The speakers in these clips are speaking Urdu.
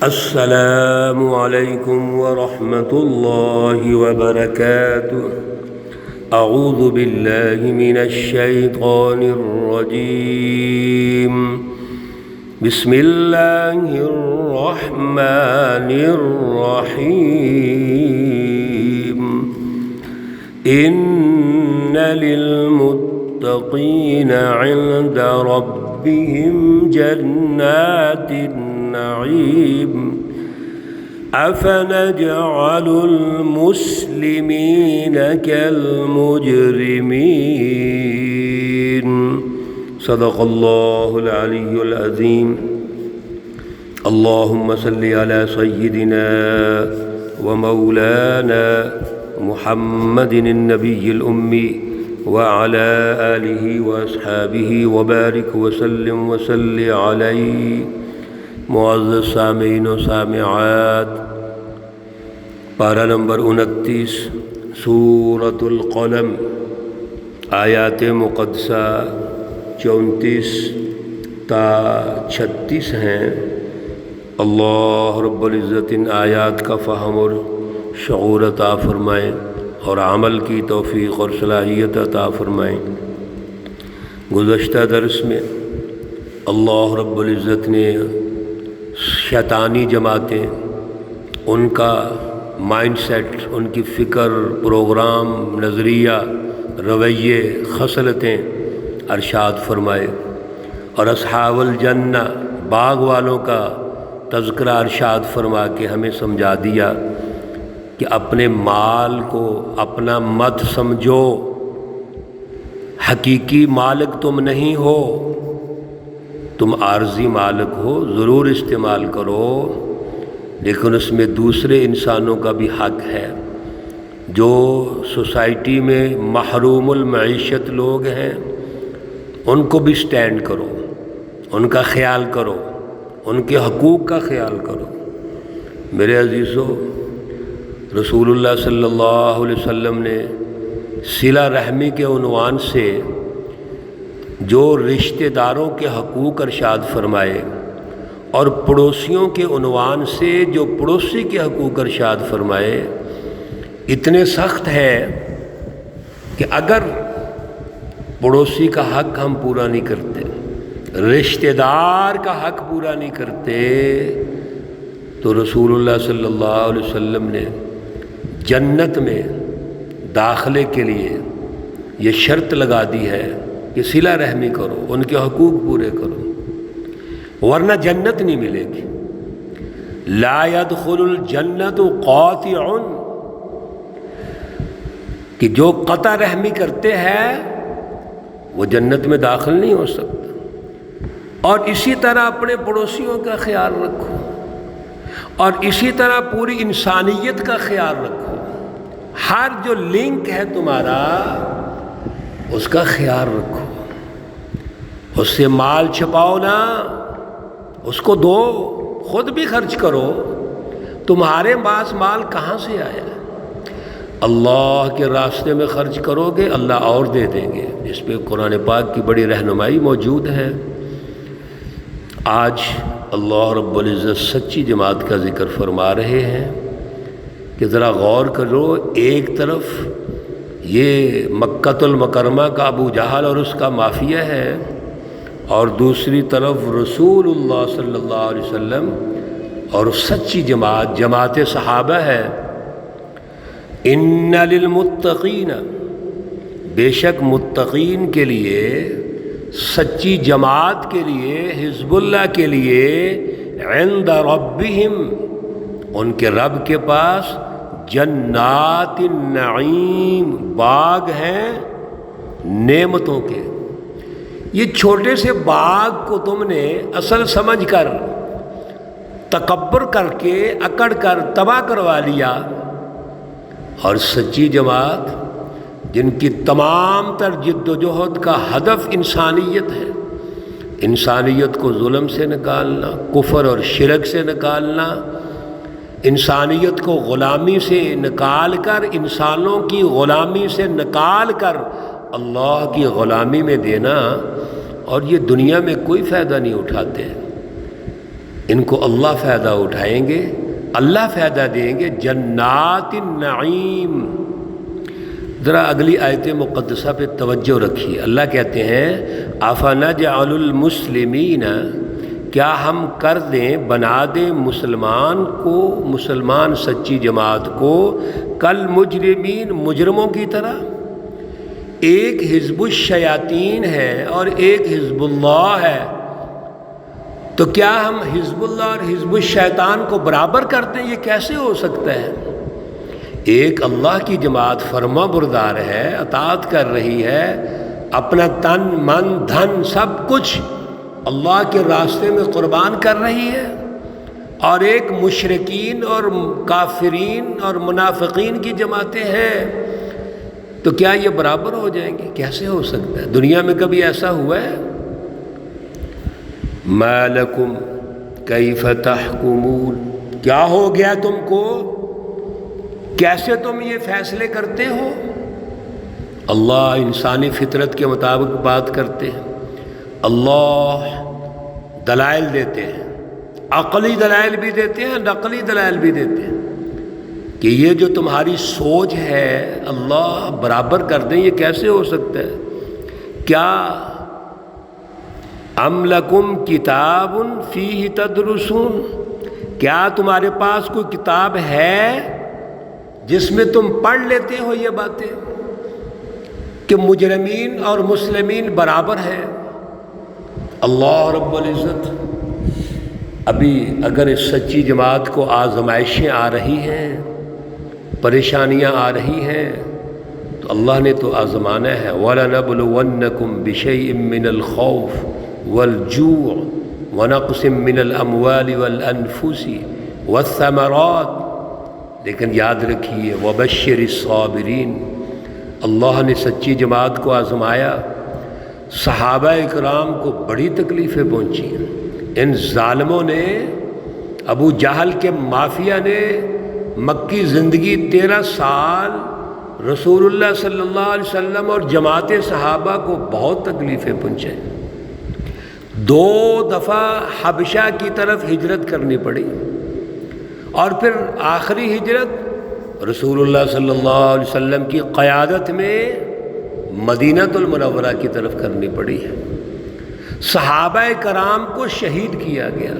السلام علیکم ورحمۃ اللہ وبرکاتہ۔ اعوذ باللہ من الشیطان الرجیم، بسم اللہ الرحمن الرحیم۔ ان للمتقین عند ربهم جنات النعیم، افنجعل المسلمین کالمجرمین۔ صدق اللہ العلی العظیم۔ اللہم صل علی سیدنا ومولانا محمد النبی الامی وعلى آلہ واصحابہ وبارک وسلم وصلی علیہ۔ معزز سامعین و سامعات، پارہ نمبر 29 سورۃ القلم، آیات مقدسہ 34 تا 36 ہیں۔ اللہ رب العزت ان آیات کا فہم اور شعور عطا فرمائیں اور عمل کی توفیق اور صلاحیت عطا فرمائیں۔ گزشتہ درس میں اللہ رب العزت نے شیطانی جماعتیں، ان کا مائنڈ سیٹ، ان کی فکر، پروگرام، نظریہ، رویے، خصلتیں ارشاد فرمائے، اور اصحاب الجنہ باغ والوں کا تذکرہ ارشاد فرما کے ہمیں سمجھا دیا کہ اپنے مال کو اپنا مت سمجھو، حقیقی مالک تم نہیں ہو، تم عارضی مالک ہو، ضرور استعمال کرو، لیکن اس میں دوسرے انسانوں کا بھی حق ہے۔ جو سوسائٹی میں محروم المعیشت لوگ ہیں ان کو بھی سٹینڈ کرو، ان کا خیال کرو، ان کے حقوق کا خیال کرو۔ میرے عزیزو، رسول اللہ صلی اللہ علیہ وسلم نے صلہ رحمی کے عنوان سے جو رشتہ داروں کے حقوق ارشاد فرمائے، اور پڑوسیوں کے عنوان سے جو پڑوسی کے حقوق ارشاد فرمائے، اتنے سخت ہے کہ اگر پڑوسی کا حق ہم پورا نہیں کرتے، رشتہ دار کا حق پورا نہیں کرتے، تو رسول اللہ صلی اللہ علیہ وسلم نے جنت میں داخلے کے لیے یہ شرط لگا دی ہے کہ صلہ رحمی کرو، ان کے حقوق پورے کرو، ورنہ جنت نہیں ملے گی۔ لا يدخل الجنت قاطع، کہ جو قطع رحمی کرتے ہیں وہ جنت میں داخل نہیں ہو سکتا۔ اور اسی طرح اپنے پڑوسیوں کا خیال رکھو، اور اسی طرح پوری انسانیت کا خیال رکھو۔ ہر جو لنک ہے تمہارا اس کا خیال رکھو، اس سے مال چھپاؤ نہ، اس کو دو، خود بھی خرچ کرو۔ تمہارے پاس مال کہاں سے آیا؟ اللہ کے راستے میں خرچ کرو گے، اللہ اور دے دیں گے۔ اس پہ قرآن پاک کی بڑی رہنمائی موجود ہے۔ آج اللہ رب العزت سچی جماعت کا ذکر فرما رہے ہیں کہ ذرا غور کرو، ایک طرف یہ مکۃ المکرمہ کا ابو جہل اور اس کا مافیا ہے، اور دوسری طرف رسول اللہ صلی اللہ علیہ وسلم اور سچی جماعت، جماعت صحابہ ہے۔ ان للمتقین، بے شک متقین کے لیے، سچی جماعت کے لیے، حزب اللہ کے لیے، عند ربہم، ان کے رب کے پاس، جنات النعیم، باغ ہیں نعمتوں کے۔ یہ چھوٹے سے باغ کو تم نے اصل سمجھ کر، تکبر کر کے، اکڑ کر تباہ کروا لیا، اور سچی جماعت جن کی تمام تر جد و جہد کا ہدف انسانیت ہے، انسانیت کو ظلم سے نکالنا، کفر اور شرک سے نکالنا، انسانیت کو غلامی سے نکال کر، انسانوں کی غلامی سے نکال کر اللہ کی غلامی میں دینا، اور یہ دنیا میں کوئی فائدہ نہیں اٹھاتے ہیں۔ ان کو اللہ فائدہ اٹھائیں گے، اللہ فائدہ دیں گے، جنات النعیم۔ ذرا اگلی آیت مقدسہ پہ توجہ رکھیے، اللہ کہتے ہیں افنجعل المسلمین، کیا ہم کر دیں، بنا دیں مسلمان کو، مسلمان سچی جماعت کو، کل مجرمین، مجرموں کی طرح۔ ایک حزب الشیاطین ہے اور ایک حزب اللہ ہے، تو کیا ہم حزب اللہ اور حزب الشیطان کو برابر کرتے ہیں؟ یہ کیسے ہو سکتا ہے؟ ایک اللہ کی جماعت فرما بردار ہے، اطاعت کر رہی ہے، اپنا تن من دھن سب کچھ اللہ کے راستے میں قربان کر رہی ہے، اور ایک مشرکین اور کافرین اور منافقین کی جماعتیں ہیں، تو کیا یہ برابر ہو جائیں گے؟ کیسے ہو سکتا ہے؟ دنیا میں کبھی ایسا ہوا ہے؟ ما لکم کیف تحکمون، کیا ہو گیا تم کو، کیسے تم یہ فیصلے کرتے ہو؟ اللہ انسانی فطرت کے مطابق بات کرتے ہیں، اللہ دلائل دیتے ہیں، عقلی دلائل بھی دیتے ہیں، نقلی دلائل بھی دیتے ہیں کہ یہ جو تمہاری سوچ ہے اللہ برابر کر دیں، یہ کیسے ہو سکتا ہے؟ کیا ام لکم کتاب فیہ تدرسون، کیا تمہارے پاس کوئی کتاب ہے جس میں تم پڑھ لیتے ہو یہ باتیں کہ مجرمین اور مسلمین برابر ہیں؟ اللہ رب العزت ابھی اگر اس سچی جماعت کو آزمائشیں آ رہی ہیں، پریشانیاں آ رہی ہیں، تو اللہ نے تو آزمانا ہے، وَلَنَبْلُوَنَّكُمْ بِشَيْءٍ مِّنَ الْخَوْفِ وَالْجُوعِ وَنَقْصٍ مِّنَ الْأَمْوَالِ وَالْأَنفُسِ وَالثَّمَرَاتِ، لیکن یاد رکھیے وَبَشِّرِ الصَّابِرِينَ، اللہ نے سچی جماعت کو آزمایا، صحابہ اکرام کو بڑی تکلیفیں پہنچی ہیں، ان ظالموں نے، ابو جہل کے مافیا نے مکی زندگی 13 سال رسول اللہ صلی اللہ علیہ وسلم اور جماعت صحابہ کو بہت تکلیفیں پہنچائیں، 2 دفعہ حبشہ کی طرف ہجرت کرنی پڑی، اور پھر آخری ہجرت رسول اللہ صلی اللہ علیہ وسلم کی قیادت میں مدینہ المنورہ کی طرف کرنی پڑی ہے۔ صحابہ کرام کو شہید کیا گیا،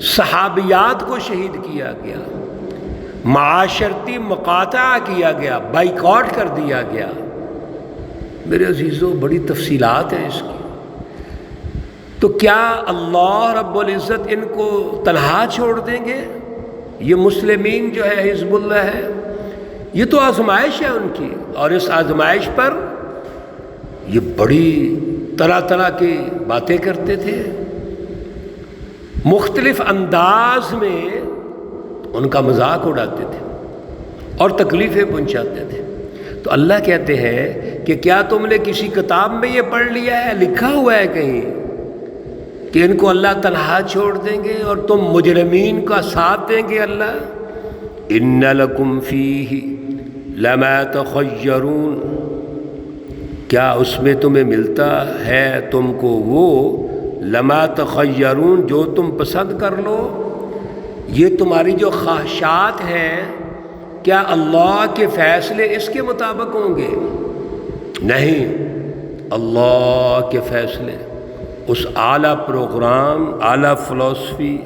صحابیات کو شہید کیا گیا، معاشرتی مقاطعہ کیا گیا، بائیکاٹ کر دیا گیا۔ میرے عزیزوں بڑی تفصیلات ہیں اس کی، تو کیا اللہ رب العزت ان کو تنہا چھوڑ دیں گے؟ یہ مسلمین جو ہے حزب اللہ ہے، یہ تو آزمائش ہے ان کی، اور اس آزمائش پر یہ بڑی طرح طرح کی باتیں کرتے تھے، مختلف انداز میں ان کا مذاق اڑاتے تھے اور تکلیفیں پہنچاتے تھے۔ تو اللہ کہتے ہیں کہ کیا تم نے کسی کتاب میں یہ پڑھ لیا ہے، لکھا ہوا ہے کہیں کہ ان کو اللہ تنہا چھوڑ دیں گے اور تم مجرمین کا ساتھ دیں گے؟ اللہ ان لکم فیہ لما تخیرون، کیا اس میں تمہیں ملتا ہے تم کو وہ لما تخیرون جو تم پسند کر لو؟ یہ تمہاری جو خواہشات ہیں کیا اللہ کے فیصلے اس کے مطابق ہوں گے؟ نہیں، اللہ کے فیصلے اس اعلیٰ پروگرام، اعلیٰ فلسفی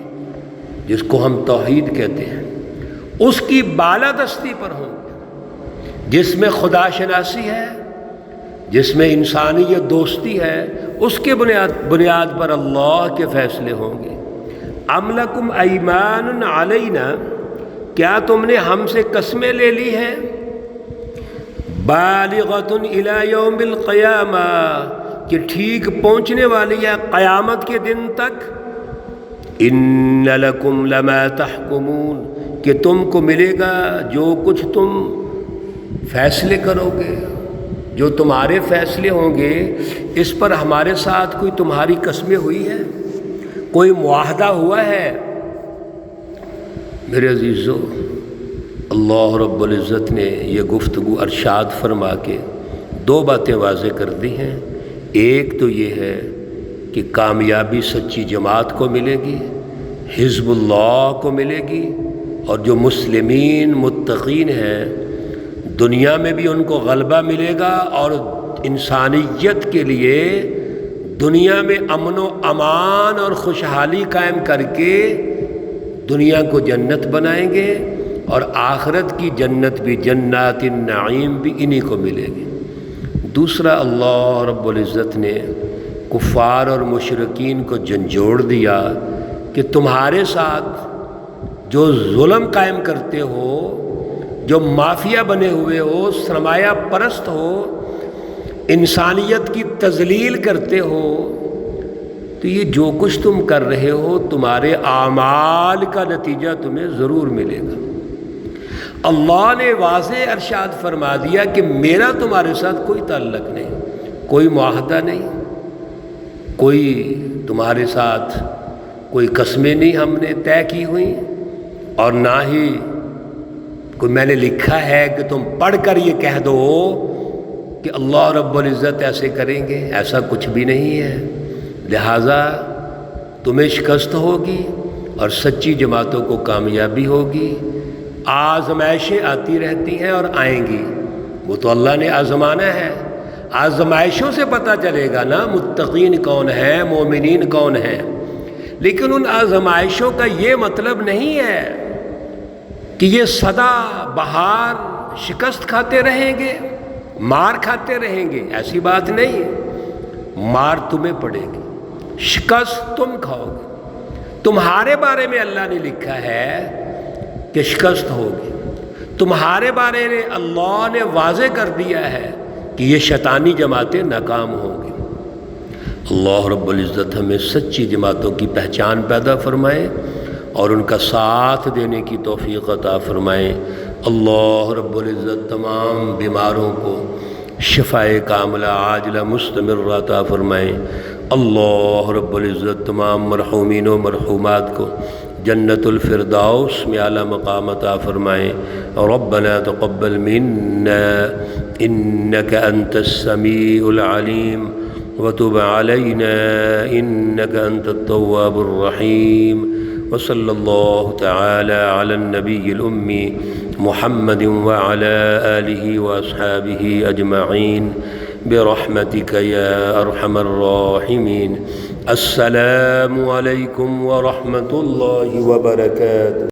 جس کو ہم توحید کہتے ہیں، اس کی بالادستی پر ہوں گے، جس میں خدا شناسی ہے، جس میں انسانیت دوستی ہے، اس کے بنیاد پر اللہ کے فیصلے ہوں گے۔ ام لکم ایمان علینا، کیا تم نے ہم سے قسمیں لے لی ہیں؟ بالغۃ الی یوم القیامہ، کہ ٹھیک پہنچنے والی ہے قیامت کے دن تک۔ ان لکم لما تحکمون، کہ تم کو ملے گا جو کچھ تم فیصلے کرو گے، جو تمہارے فیصلے ہوں گے، اس پر ہمارے ساتھ کوئی تمہاری قسمیں ہوئی ہے، کوئی معاہدہ ہوا ہے؟ میرے عزیزو، اللہ رب العزت نے یہ گفتگو ارشاد فرما کے 2 باتیں واضح کر دی ہیں۔ ایک تو یہ ہے کہ کامیابی سچی جماعت کو ملے گی، حزب اللہ کو ملے گی، اور جو مسلمین متقین ہیں دنیا میں بھی ان کو غلبہ ملے گا، اور انسانیت کے لیے دنیا میں امن و امان اور خوشحالی قائم کر کے دنیا کو جنت بنائیں گے، اور آخرت کی جنت بھی، جنات النعیم بھی انہی کو ملے گی۔ دوسرا، اللہ رب العزت نے کفار اور مشرکین کو جھنجھوڑ دیا کہ تمہارے ساتھ جو ظلم قائم کرتے ہو، جو مافیا بنے ہوئے ہو، سرمایہ پرست ہو، انسانیت کی تذلیل کرتے ہو، تو یہ جو کچھ تم کر رہے ہو تمہارے اعمال کا نتیجہ تمہیں ضرور ملے گا۔ اللہ نے واضح ارشاد فرما دیا کہ میرا تمہارے ساتھ کوئی تعلق نہیں، کوئی معاہدہ نہیں، کوئی تمہارے ساتھ کوئی قسمیں نہیں ہم نے طے کی ہوئی، اور نہ ہی کوئی میں نے لکھا ہے کہ تم پڑھ کر یہ کہہ دو کہ اللہ رب العزت ایسے کریں گے، ایسا کچھ بھی نہیں ہے۔ لہٰذا تمہیں شکست ہوگی اور سچی جماعتوں کو کامیابی ہوگی۔ آزمائشیں آتی رہتی ہیں اور آئیں گی، وہ تو اللہ نے آزمانا ہے۔ آزمائشوں سے پتہ چلے گا نا متقین کون ہیں، مومنین کون ہیں۔ لیکن ان آزمائشوں کا یہ مطلب نہیں ہے کہ یہ سدا بہار شکست کھاتے رہیں گے، مار کھاتے رہیں گے، ایسی بات نہیں۔ مار تمہیں پڑے گی، شکست تم کھاؤ گے۔ تمہارے بارے میں اللہ نے لکھا ہے کہ شکست ہوگی، تمہارے بارے میں اللہ نے واضح کر دیا ہے کہ یہ شیطانی جماعتیں ناکام ہوں گی۔ اللہ رب العزت ہمیں سچی جماعتوں کی پہچان پیدا فرمائے اور ان کا ساتھ دینے کی توفیق عطا فرمائے۔ اللہ رب العزت تمام بیماروں کو شفائے کاملہ عاجلہ مستمرہ عطا فرمائے۔ اللہ رب العزت تمام مرحومین و مرحومات کو جنت الفردوس میں اعلیٰ مقام عطا فرمائے۔ ربنا تقبل منا انك انت السمیع العلیم وتب علينا إنك أنت التواب الرحيم، وصلى الله تعالى على النبي الأمي محمد وعلى آله وأصحابه أجمعين برحمتك يا أرحم الراحمين۔ السلام عليكم ورحمة الله وبركاته۔